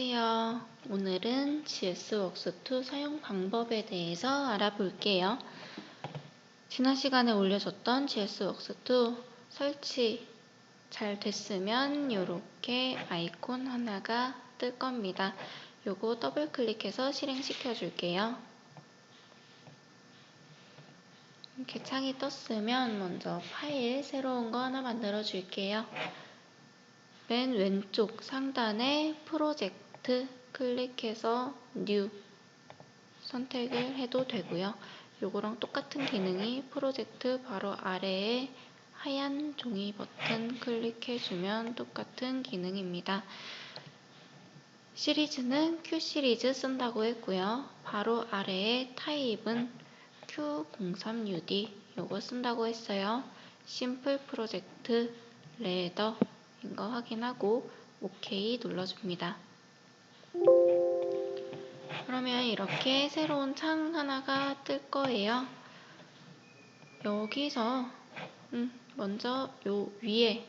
안녕하세요. 오늘은 GS웍스2 사용 방법에 대해서 알아볼게요. 지난 시간에 올려줬던 GS웍스2 설치 잘 됐으면 이렇게 아이콘 하나가 뜰 겁니다. 요거 더블 클릭해서 실행시켜 줄게요. 이렇게 창이 떴으면 먼저 파일 새로운 거 하나 만들어 줄게요. 맨 왼쪽 상단에 프로젝트 클릭해서 뉴 선택을 해도 되고요. 요거랑 똑같은 기능이 프로젝트 바로 아래에 하얀 종이 버튼 클릭해주면 똑같은 기능입니다. 시리즈는 Q 시리즈 쓴다고 했고요. 바로 아래에 타입은 Q03UD 요거 쓴다고 했어요. 심플 프로젝트 레더 인거 확인하고 OK 눌러줍니다. 그러면 이렇게 새로운 창 하나가 뜰 거예요. 여기서 먼저 요 위에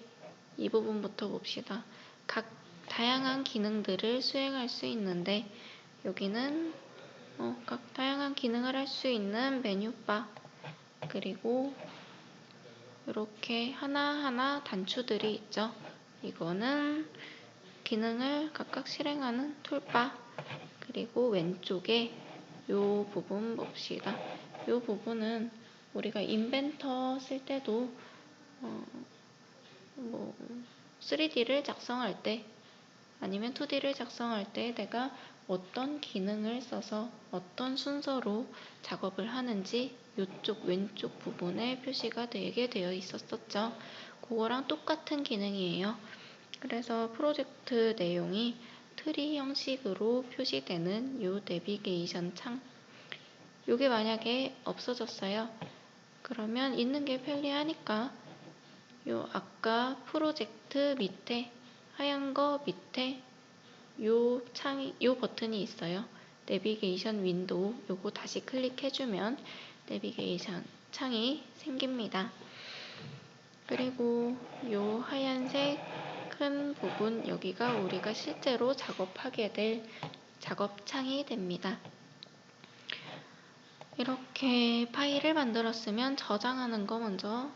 이 부분부터 봅시다. 각 다양한 기능들을 수행할 수 있는데 여기는 각 다양한 기능을 할 수 있는 메뉴바 그리고 이렇게 하나하나 단추들이 있죠. 이거는 기능을 각각 실행하는 툴바 그리고 왼쪽에 요 부분 봅시다. 요 부분은 우리가 인벤터 쓸 때도 3D를 작성할 때 아니면 2D를 작성할 때 내가 어떤 기능을 써서 어떤 순서로 작업을 하는지 이쪽 왼쪽 부분에 표시가 되게 되어 있었죠. 그거랑 똑같은 기능이에요. 그래서 프로젝트 내용이 트리 형식으로 표시되는 요 내비게이션 창 요게 만약에 없어졌어요. 그러면 있는 게 편리하니까 요 아까 프로젝트 밑에 하얀 거 밑에 요 버튼이 있어요. 내비게이션 윈도우 요거 다시 클릭해주면 내비게이션 창이 생깁니다. 그리고 요 하얀색 큰 부분 여기가 우리가 실제로 작업하게 될 작업창이 됩니다. 이렇게 파일을 만들었으면 저장하는 거 먼저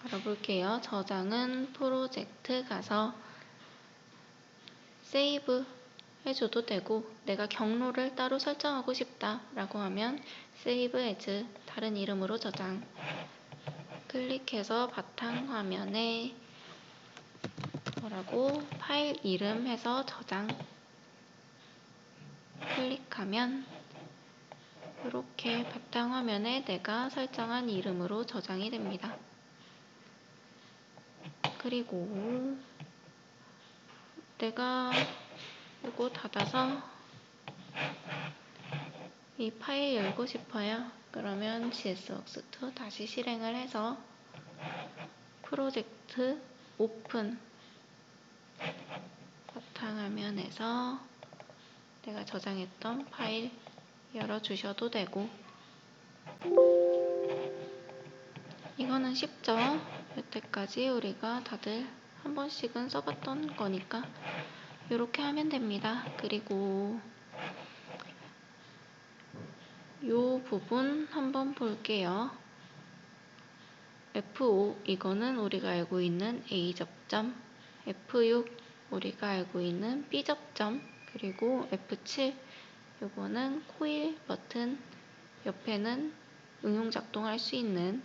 알아볼게요. 저장은 프로젝트 가서 세이브 해줘도 되고 내가 경로를 따로 설정하고 싶다 라고 하면 세이브 에즈 다른 이름으로 저장 클릭해서 바탕화면에 뭐라고 파일 이름 해서 저장 클릭하면 이렇게 바탕화면에 내가 설정한 이름으로 저장이 됩니다. 그리고 내가 이거 닫아서 이 파일 열고 싶어요. 그러면 GS웍스2 다시 실행을 해서 프로젝트 오픈 바탕화면에서 내가 저장했던 파일 열어주셔도 되고 이거는 쉽죠? 여태까지 우리가 다들 한 번씩은 써봤던 거니까 이렇게 하면 됩니다. 그리고 요 부분 한번 볼게요. F5 이거는 우리가 알고 있는 A 접점, F6 우리가 알고 있는 B 접점, 그리고 F7 요거는 코일 버튼, 옆에는 응용 작동할 수 있는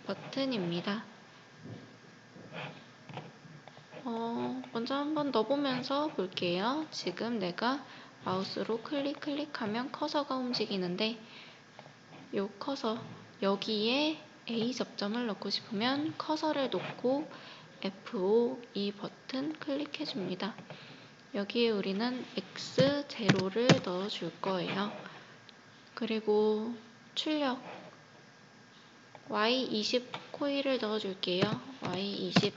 버튼입니다. 먼저 한번 넣어보면서 볼게요. 지금 내가 마우스로 클릭하면 커서가 움직이는데 요 커서 여기에 A 접점을 넣고 싶으면 커서를 놓고 F5 이 버튼 클릭해 줍니다. 여기에 우리는 X0를 넣어 줄 거예요. 그리고 출력 Y20 코일을 넣어 줄게요. Y20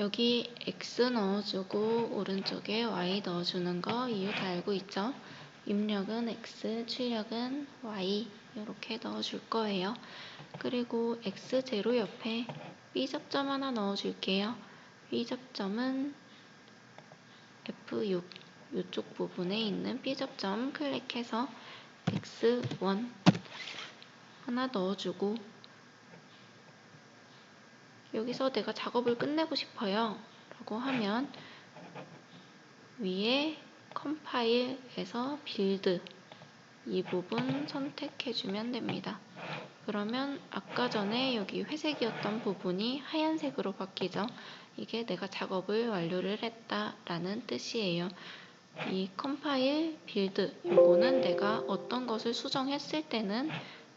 여기 X 넣어주고 오른쪽에 Y 넣어주는 거 이유 다 알고 있죠? 입력은 X, 출력은 Y 이렇게 넣어줄 거예요. 그리고 X0 옆에 B 접점 하나 넣어줄게요. B 접점은 F6 이쪽 부분에 있는 B접점 클릭해서 X1 하나 넣어주고, 여기서 내가 작업을 끝내고 싶어요 라고 하면 위에 컴파일에서 빌드 이 부분 선택해주면 됩니다. 그러면 아까 전에 여기 회색이었던 부분이 하얀색으로 바뀌죠. 이게 내가 작업을 완료를 했다라는 뜻이에요. 이 컴파일, 빌드 요거는 내가 어떤 것을 수정했을 때는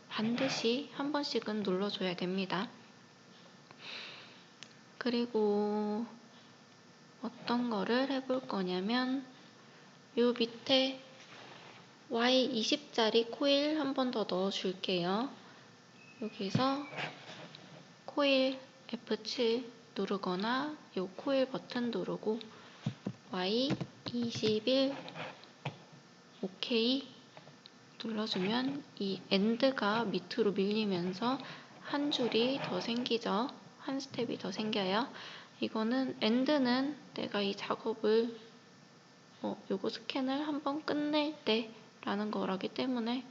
반드시 한 번씩은 눌러줘야 됩니다. 그리고 어떤 거를 해볼 거냐면 요 밑에 Y20짜리 코일 한 번 더 넣어줄게요. 여기서 코일 F7 누르거나 요 코일 버튼 누르고 Y21 OK 눌러주면 이 엔드가 밑으로 밀리면서 한 줄이 더 생기죠. 한 스텝이 더 생겨요. 이거는 엔드는 내가 이 작업을 요거 스캔을 한번 끝낼 때 라는 거라기 때문에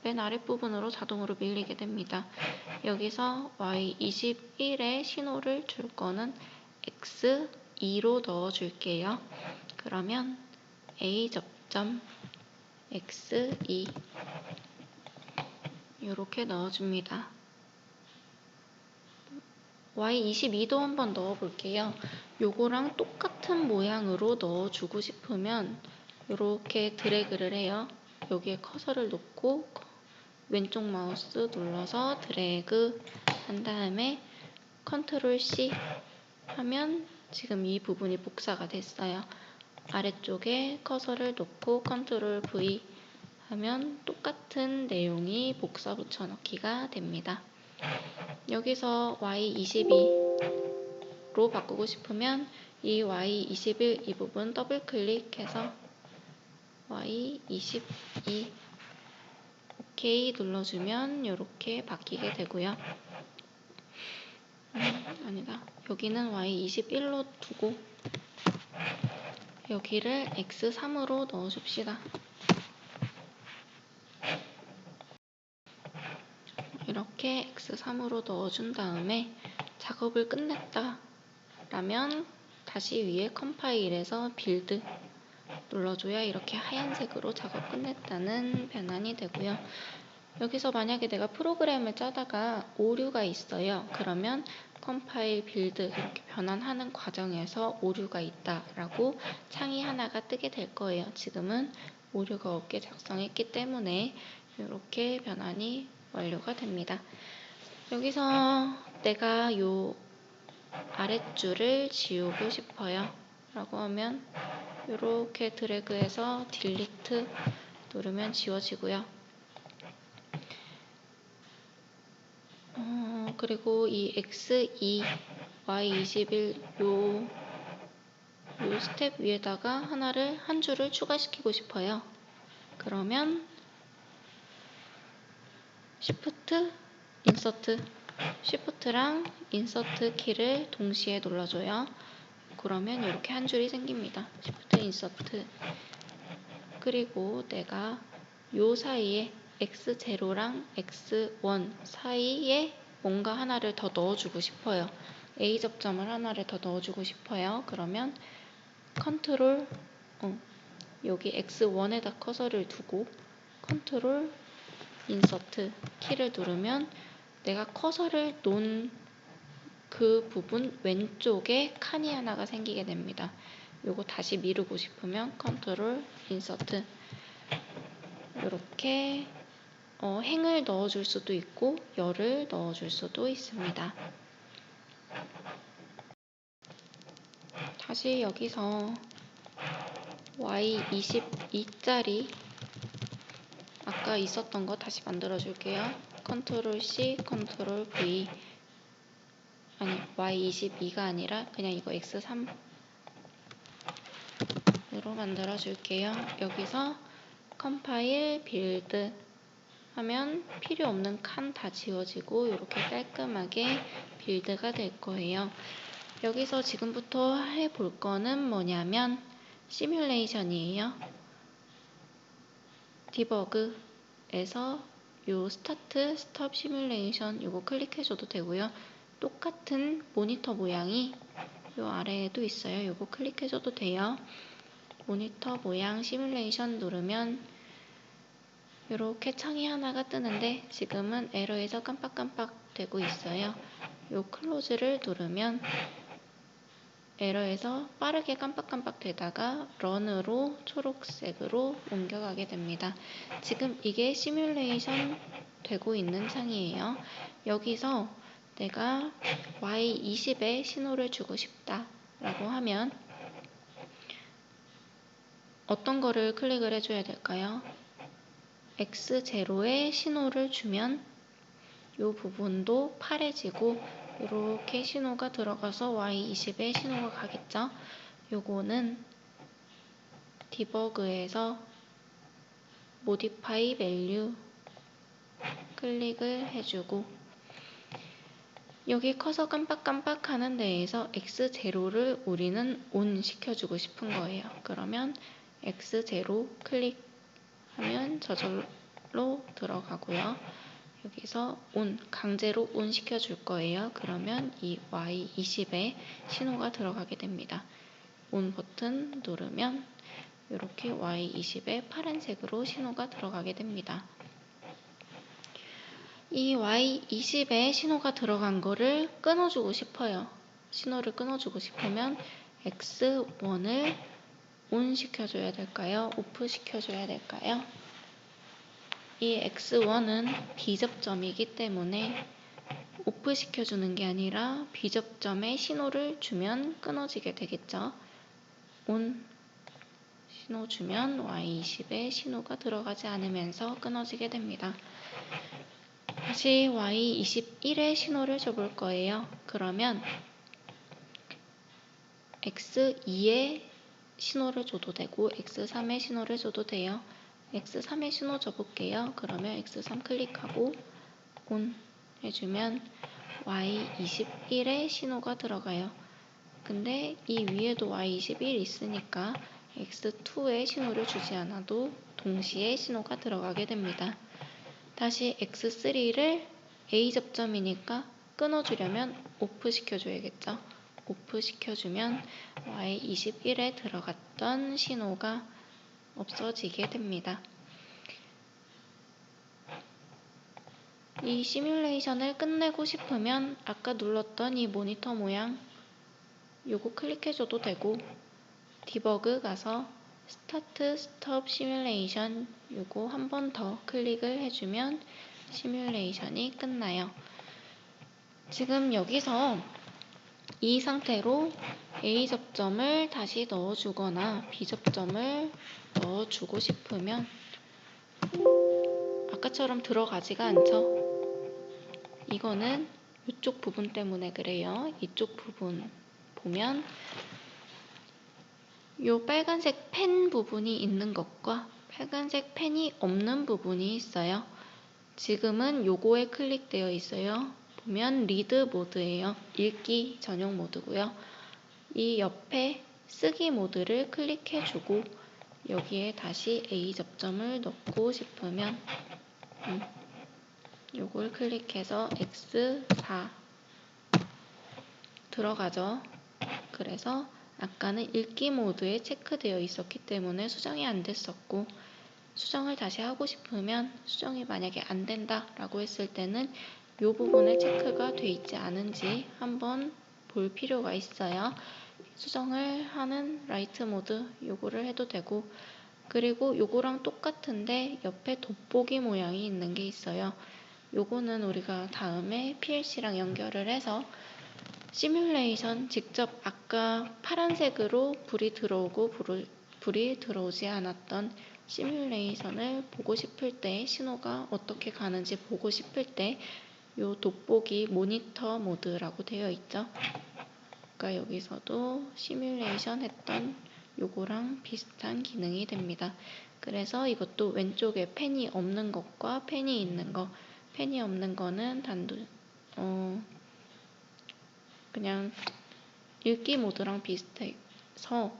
맨 아랫부분으로 자동으로 밀리게 됩니다. 여기서 Y21에 신호를 줄 거는 X2로 넣어줄게요. 그러면 A 접점 X2 이렇게 넣어줍니다. Y22도 한번 넣어볼게요. 요거랑 똑같은 모양으로 넣어주고 싶으면 이렇게 드래그를 해요. 여기에 커서를 놓고 왼쪽 마우스 눌러서 드래그 한 다음에 컨트롤 C 하면 지금 이 부분이 복사가 됐어요. 아래쪽에 커서를 놓고 컨트롤 V 하면 똑같은 내용이 복사 붙여넣기가 됩니다. 여기서 Y22로 바꾸고 싶으면 이 Y21 이 부분 더블 클릭해서 Y22 OK 눌러주면 이렇게 바뀌게 되고요. 아니다. 여기는 Y21로 두고 여기를 X3으로 넣어줍시다. 이렇게 X3으로 넣어준 다음에 작업을 끝냈다 라면 다시 위에 컴파일에서 빌드 눌러줘야 이렇게 하얀색으로 작업 끝냈다는 변환이 되고요. 여기서 만약에 내가 프로그램을 짜다가 오류가 있어요. 그러면 컴파일, 빌드 이렇게 변환하는 과정에서 오류가 있다라고 창이 하나가 뜨게 될 거예요. 지금은 오류가 없게 작성했기 때문에 이렇게 변환이 완료가 됩니다. 여기서 내가 요 아랫줄을 지우고 싶어요 라고 하면 이렇게 드래그해서 딜리트 누르면 지워지고요. 그리고 이 X2, Y21 요 스텝 위에다가 한 줄을 추가시키고 싶어요. 그러면 Shift, 인서트, Shift랑 인서트 키를 동시에 눌러줘요. 그러면 이렇게 한 줄이 생깁니다. Shift, 인서트. 그리고 내가 요 사이에 X0랑 X1 사이에 뭔가 하나를 더 넣어주고 싶어요. A 접점을 하나를 더 넣어주고 싶어요. 그러면 컨트롤 여기 X1에다 커서를 두고 컨트롤 인서트 키를 누르면 내가 커서를 놓은 그 부분 왼쪽에 칸이 하나가 생기게 됩니다. 요거 다시 미루고 싶으면 컨트롤 인서트 이렇게 행을 넣어줄 수도 있고 열을 넣어줄 수도 있습니다. 다시 여기서 Y22짜리 아까 있었던 거 다시 만들어 줄게요. 컨트롤 C, 컨트롤 V 아니 Y22가 아니라 그냥 이거 X3으로 만들어 줄게요. 여기서 컴파일, 빌드 하면 필요 없는 칸 다 지워지고 이렇게 깔끔하게 빌드가 될 거예요. 여기서 지금부터 해볼 거는 뭐냐면 시뮬레이션이에요. 디버그에서 요 스타트, 스톱 시뮬레이션 요거 클릭해줘도 되고요. 똑같은 모니터 모양이 요 아래에도 있어요. 요거 클릭해줘도 돼요. 모니터 모양 시뮬레이션 누르면 이렇게 창이 하나가 뜨는데 지금은 에러에서 깜빡깜빡 되고 있어요. 요 클로즈를 누르면 에러에서 빠르게 깜빡깜빡 되다가 런으로 초록색으로 옮겨가게 됩니다. 지금 이게 시뮬레이션 되고 있는 창이에요. 여기서 내가 Y20에 신호를 주고 싶다 라고 하면 어떤 거를 클릭을 해줘야 될까요? X0에 신호를 주면 이 부분도 파래지고 이렇게 신호가 들어가서 Y20에 신호가 가겠죠. 요거는 디버그에서 Modify Value 클릭을 해주고 여기 커서 깜빡깜빡 하는 데에서 X0를 우리는 ON 시켜주고 싶은 거예요. 그러면 X0 클릭하면 저절로 들어가고요. 여기서 ON, 강제로 ON 시켜줄 거예요. 그러면 이 Y20에 신호가 들어가게 됩니다. ON 버튼 누르면 이렇게 Y20에 파란색으로 신호가 들어가게 됩니다. 이 Y20에 신호가 들어간 거를 끊어주고 싶어요. 신호를 끊어주고 싶으면 X1을 ON 시켜줘야 될까요? OFF 시켜줘야 될까요? 이 X1은 비접점이기 때문에 오프 시켜주는 게 아니라 비접점에 신호를 주면 끊어지게 되겠죠. ON 신호 주면 Y20에 신호가 들어가지 않으면서 끊어지게 됩니다. 다시 Y21에 신호를 줘볼 거예요. 그러면 X2에 신호를 줘도 되고 X3에 신호를 줘도 돼요. X3에 신호 줘볼게요. 그러면 X3 클릭하고 ON 해주면 Y21에 신호가 들어가요. 근데 이 위에도 Y21 있으니까 X2에 신호를 주지 않아도 동시에 신호가 들어가게 됩니다. 다시 X3를 A 접점이니까 끊어주려면 오프 시켜줘야겠죠. 오프 시켜주면 Y21에 들어갔던 신호가 없어지게 됩니다. 이 시뮬레이션을 끝내고 싶으면 아까 눌렀던 이 모니터 모양 요거 클릭해줘도 되고 디버그 가서 스타트 스톱 시뮬레이션 요거 한 번 더 클릭을 해주면 시뮬레이션이 끝나요. 지금 여기서 이 상태로 A 접점을 다시 넣어주거나 B 접점을 넣어주고 싶으면 아까처럼 들어가지가 않죠. 이거는 이쪽 부분 때문에 그래요. 이쪽 부분 보면 요 빨간색 펜 부분이 있는 것과 빨간색 펜이 없는 부분이 있어요. 지금은 요거에 클릭되어 있어요. 보면 리드 모드예요. 읽기 전용 모드고요. 이 옆에 쓰기 모드를 클릭해주고 여기에 다시 A 접점을 넣고 싶으면 요걸 클릭해서 X4 들어가죠. 그래서 아까는 읽기 모드에 체크되어 있었기 때문에 수정이 안 됐었고 수정을 다시 하고 싶으면 수정이 만약에 안 된다 라고 했을 때는 이 부분에 체크가 돼 있지 않은지 한번 볼 필요가 있어요. 수정을 하는 라이트 모드 요거를 해도 되고 그리고 요거랑 똑같은데 옆에 돋보기 모양이 있는 게 있어요. 요거는 우리가 다음에 PLC랑 연결을 해서 시뮬레이션 직접 아까 파란색으로 불이 들어오고 불이 들어오지 않았던 시뮬레이션을 보고 싶을 때 신호가 어떻게 가는지 보고 싶을 때 요 돋보기 모니터 모드라고 되어 있죠. 그러니까 여기서도 시뮬레이션 했던 요거랑 비슷한 기능이 됩니다. 그래서 이것도 왼쪽에 펜이 없는 것과 펜이 있는 거, 펜이 없는 거는 그냥 읽기 모드랑 비슷해서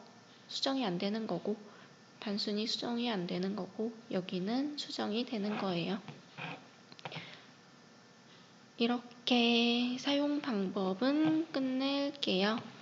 수정이 안 되는 거고, 단순히 수정이 안 되는 거고, 여기는 수정이 되는 거예요. 이렇게 사용 방법은 끝낼게요.